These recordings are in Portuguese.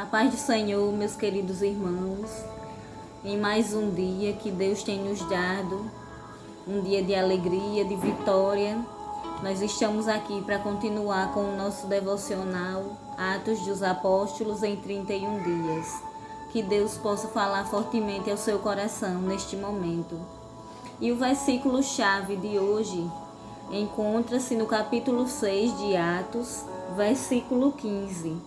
A paz do Senhor, meus queridos irmãos, em mais um dia que Deus tem nos dado, um dia de alegria, de vitória, nós estamos aqui para continuar com o nosso devocional Atos dos Apóstolos em 31 dias. Que Deus possa falar fortemente ao seu coração neste momento. E o versículo-chave de hoje encontra-se no capítulo 6 de Atos, versículo 15.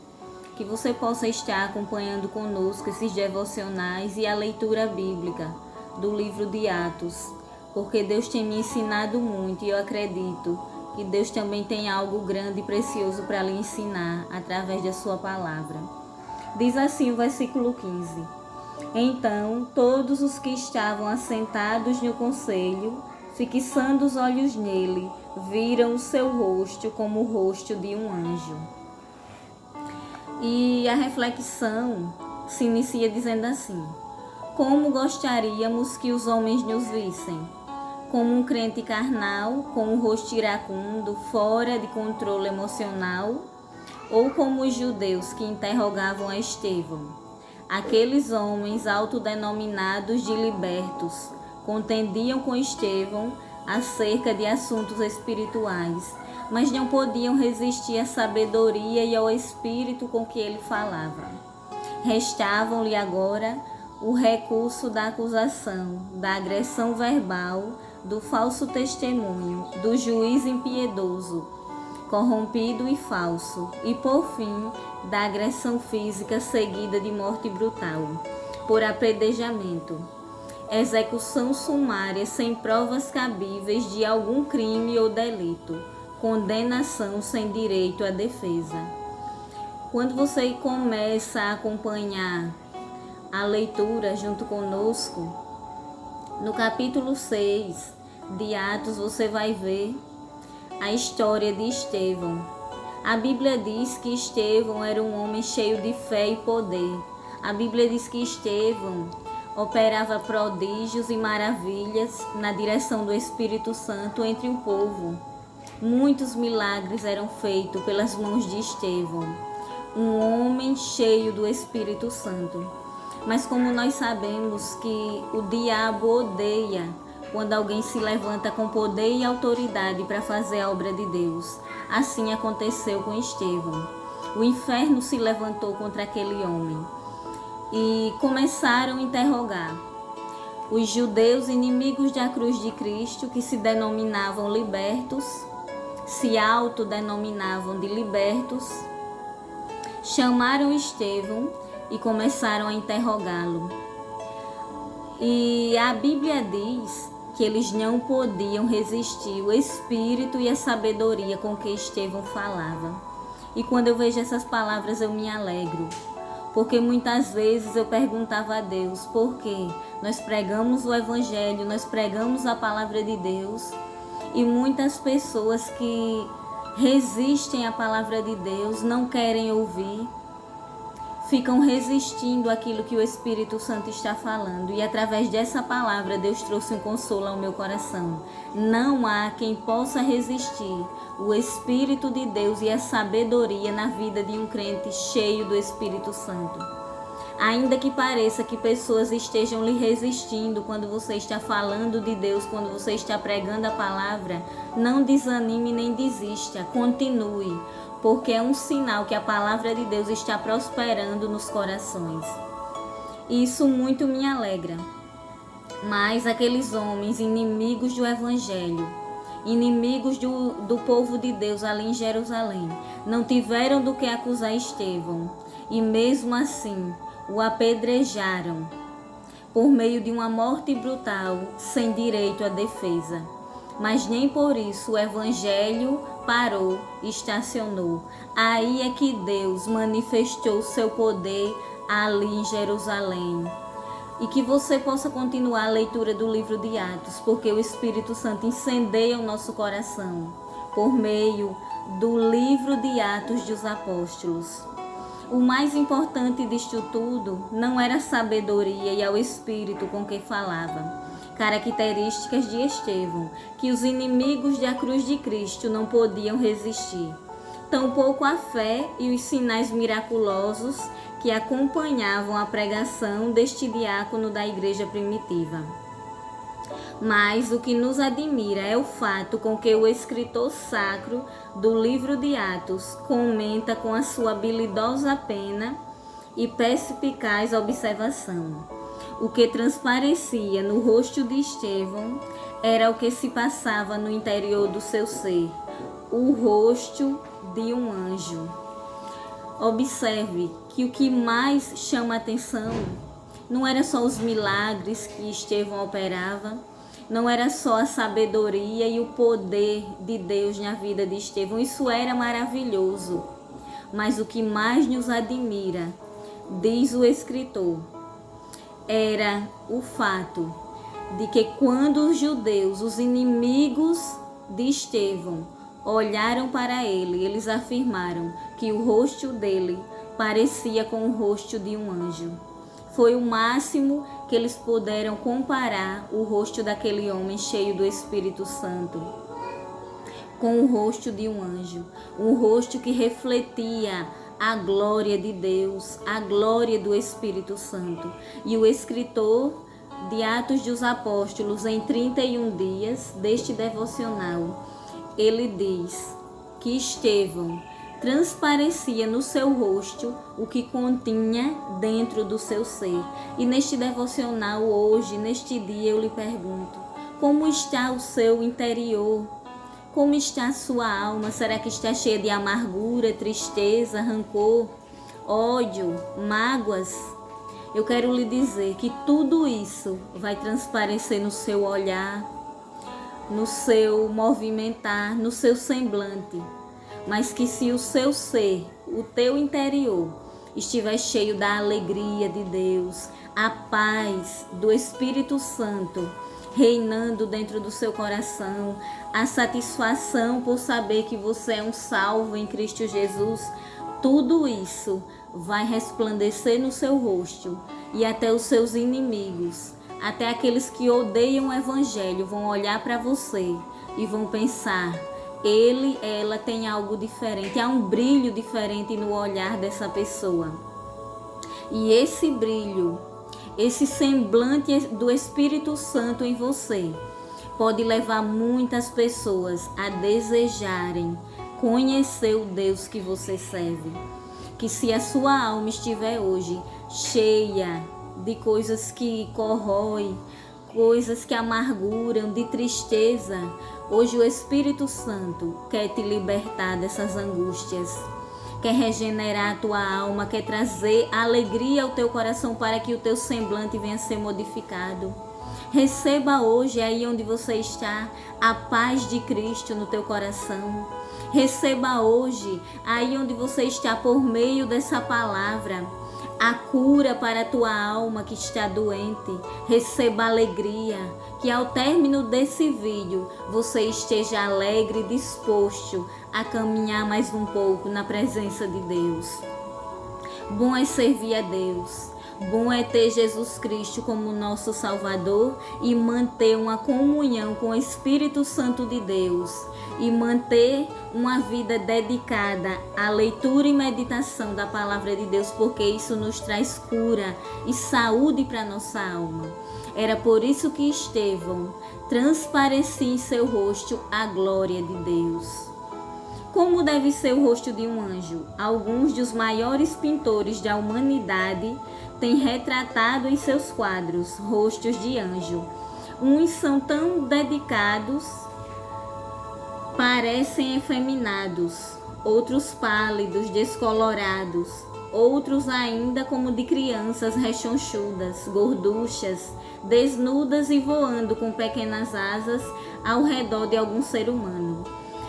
Que você possa estar acompanhando conosco esses devocionais e a leitura bíblica do livro de Atos, porque Deus tem me ensinado muito e eu acredito que Deus também tem algo grande e precioso para lhe ensinar através da sua palavra. Diz assim o versículo 15: Então todos os que estavam assentados no conselho, fixando os olhos nele, viram o seu rosto como o rosto de um anjo. E a reflexão se inicia dizendo assim: como gostaríamos que os homens nos vissem? Como um crente carnal, com o rosto iracundo, fora de controle emocional? Ou como os judeus que interrogavam a Estevão? Aqueles homens autodenominados de libertos contendiam com Estevão acerca de assuntos espirituais, mas não podiam resistir à sabedoria e ao espírito com que ele falava. Restavam-lhe agora o recurso da acusação, da agressão verbal, do falso testemunho, do juiz impiedoso, corrompido e falso, e por fim, da agressão física seguida de morte brutal, por apedrejamento. Execução sumária sem provas cabíveis de algum crime ou delito. Condenação sem direito à defesa. Quando você começa a acompanhar a leitura junto conosco, no capítulo 6 de Atos você vai ver a história de Estevão. A Bíblia diz que Estevão era um homem cheio de fé e poder. A Bíblia diz que Estevão operava prodígios e maravilhas na direção do Espírito Santo entre o povo. Muitos milagres eram feitos pelas mãos de Estevão, um homem cheio do Espírito Santo. Mas como nós sabemos que o diabo odeia quando alguém se levanta com poder e autoridade para fazer a obra de Deus, assim aconteceu com Estevão. O inferno se levantou contra aquele homem e começaram a interrogar os judeus inimigos da cruz de Cristo, que se denominavam libertos, se autodenominavam de libertos, chamaram Estevão e começaram a interrogá-lo. E a Bíblia diz que eles não podiam resistir o espírito e a sabedoria com que Estevão falava. E quando eu vejo essas palavras eu me alegro, porque muitas vezes eu perguntava a Deus por quê? Nós pregamos o Evangelho, nós pregamos a palavra de Deus, e muitas pessoas que resistem à palavra de Deus, não querem ouvir, ficam resistindo àquilo que o Espírito Santo está falando. E através dessa palavra Deus trouxe um consolo ao meu coração. Não há quem possa resistir o Espírito de Deus e a sabedoria na vida de um crente cheio do Espírito Santo. Ainda que pareça que pessoas estejam lhe resistindo quando você está falando de Deus, quando você está pregando a palavra, não desanime nem desista, continue, porque é um sinal que a palavra de Deus está prosperando nos corações. Isso muito me alegra. Mas aqueles homens inimigos do Evangelho, inimigos do povo de Deus ali em Jerusalém, não tiveram do que acusar Estevão, e mesmo assim o apedrejaram por meio de uma morte brutal, sem direito à defesa. Mas nem por isso o Evangelho parou, estacionou. Aí é que Deus manifestou o seu poder ali em Jerusalém. E que você possa continuar a leitura do livro de Atos, porque o Espírito Santo incendeia o nosso coração por meio do livro de Atos dos Apóstolos. O mais importante disto tudo não era a sabedoria e ao espírito com que falava, características de Estevão, que os inimigos da cruz de Cristo não podiam resistir. tampouco a fé e os sinais miraculosos que acompanhavam a pregação deste diácono da igreja primitiva. Mas o que nos admira é o fato com que o escritor sacro do livro de Atos comenta com a sua habilidosa pena e perspicaz observação. O que transparecia no rosto de Estevão era o que se passava no interior do seu ser, o rosto de um anjo. Observe que o que mais chama a atenção não era só os milagres que Estevão operava, não era só a sabedoria e o poder de Deus na vida de Estevão. Isso era maravilhoso. Mas o que mais nos admira, diz o escritor, era o fato de que quando os judeus, os inimigos de Estevão, olharam para ele, eles afirmaram que o rosto dele parecia com o rosto de um anjo. Foi o máximo que eles puderam comparar o rosto daquele homem cheio do Espírito Santo com o rosto de um anjo, um rosto que refletia a glória de Deus, a glória do Espírito Santo. E o escritor de Atos dos Apóstolos, em 31 dias deste devocional, ele diz que Estevão transparecia no seu rosto o que continha dentro do seu ser. E neste devocional hoje, neste dia, eu lhe pergunto, como está o seu interior? Como está a sua alma? Será que está cheia de amargura, tristeza, rancor, ódio, mágoas? Eu quero lhe dizer que tudo isso vai transparecer no seu olhar, no seu movimentar, no seu semblante. Mas que se o seu ser, o teu interior, estiver cheio da alegria de Deus, a paz do Espírito Santo reinando dentro do seu coração, a satisfação por saber que você é um salvo em Cristo Jesus, tudo isso vai resplandecer no seu rosto e até os seus inimigos, até aqueles que odeiam o Evangelho vão olhar para você e vão pensar: ela tem algo diferente, há um brilho diferente no olhar dessa pessoa. E esse brilho, esse semblante do Espírito Santo em você, pode levar muitas pessoas a desejarem conhecer o Deus que você serve. Que se a sua alma estiver hoje cheia de coisas que corroem, coisas que amarguram, de tristeza, hoje o Espírito Santo quer te libertar dessas angústias, quer regenerar a tua alma, quer trazer alegria ao teu coração para que o teu semblante venha a ser modificado. Receba hoje, aí onde você está, a paz de Cristo no teu coração. Receba hoje, aí onde você está, por meio dessa palavra, a cura para a tua alma que está doente. Receba alegria, que ao término desse vídeo você esteja alegre e disposto a caminhar mais um pouco na presença de Deus. Bom é servir a Deus, bom é ter Jesus Cristo como nosso Salvador e manter uma comunhão com o Espírito Santo de Deus e manter uma vida dedicada à leitura e meditação da Palavra de Deus, porque isso nos traz cura e saúde para nossa alma. Era por isso que Estevão transparecia em seu rosto a glória de Deus. Como deve ser o rosto de um anjo? Alguns dos maiores pintores da humanidade têm retratado em seus quadros rostos de anjo. Uns são tão dedicados, parecem efeminados, outros pálidos, descolorados, outros ainda como de crianças rechonchudas, gorduchas, desnudas e voando com pequenas asas ao redor de algum ser humano.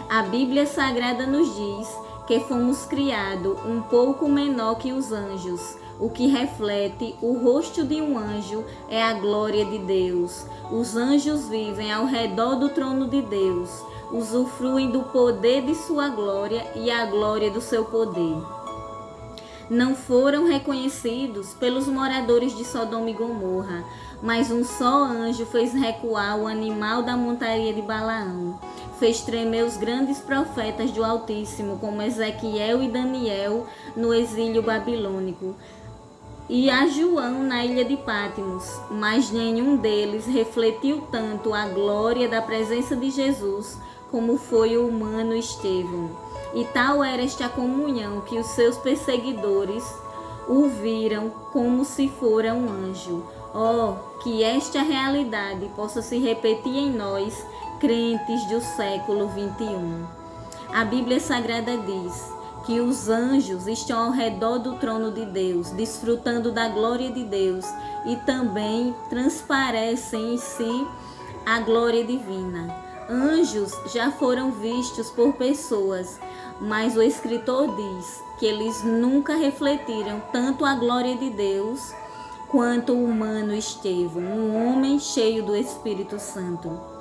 A Bíblia Sagrada nos diz que fomos criados um pouco menor que os anjos. O que reflete o rosto de um anjo é a glória de Deus. Os anjos vivem ao redor do trono de Deus, usufruem do poder de sua glória e a glória do seu poder. Não foram reconhecidos pelos moradores de Sodoma e Gomorra, mas um só anjo fez recuar o animal da montaria de Balaão. fez tremer os grandes profetas do Altíssimo, como Ezequiel e Daniel no exílio babilônico, e a João na ilha de Patmos, mas nenhum deles refletiu tanto a glória da presença de Jesus como foi o humano Estevão. E tal era esta comunhão que os seus perseguidores o viram como se fora um anjo. Que esta realidade possa se repetir em nós, crentes do século 21. A Bíblia Sagrada diz que os anjos estão ao redor do trono de Deus, desfrutando da glória de Deus, e também transparecem em si a glória divina. Anjos já foram vistos por pessoas, mas o escritor diz que eles nunca refletiram tanto a glória de Deus quanto o humano Estevão, um homem cheio do Espírito Santo.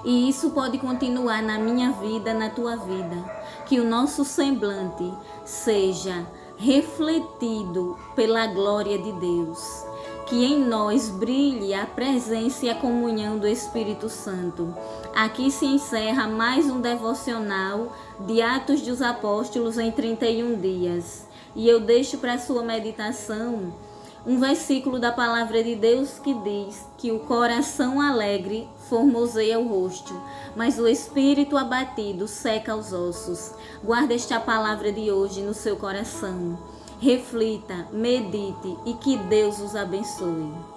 E isso pode continuar na minha vida, na tua vida. Que o nosso semblante seja refletido pela glória de Deus. Que em nós brilhe a presença e a comunhão do Espírito Santo. Aqui se encerra mais um devocional de Atos dos Apóstolos em 31 dias. E eu deixo para sua meditação um versículo da palavra de Deus que diz que o coração alegre formoseia o rosto, mas o espírito abatido seca os ossos. Guarde esta palavra de hoje no seu coração. Reflita, medite e que Deus os abençoe.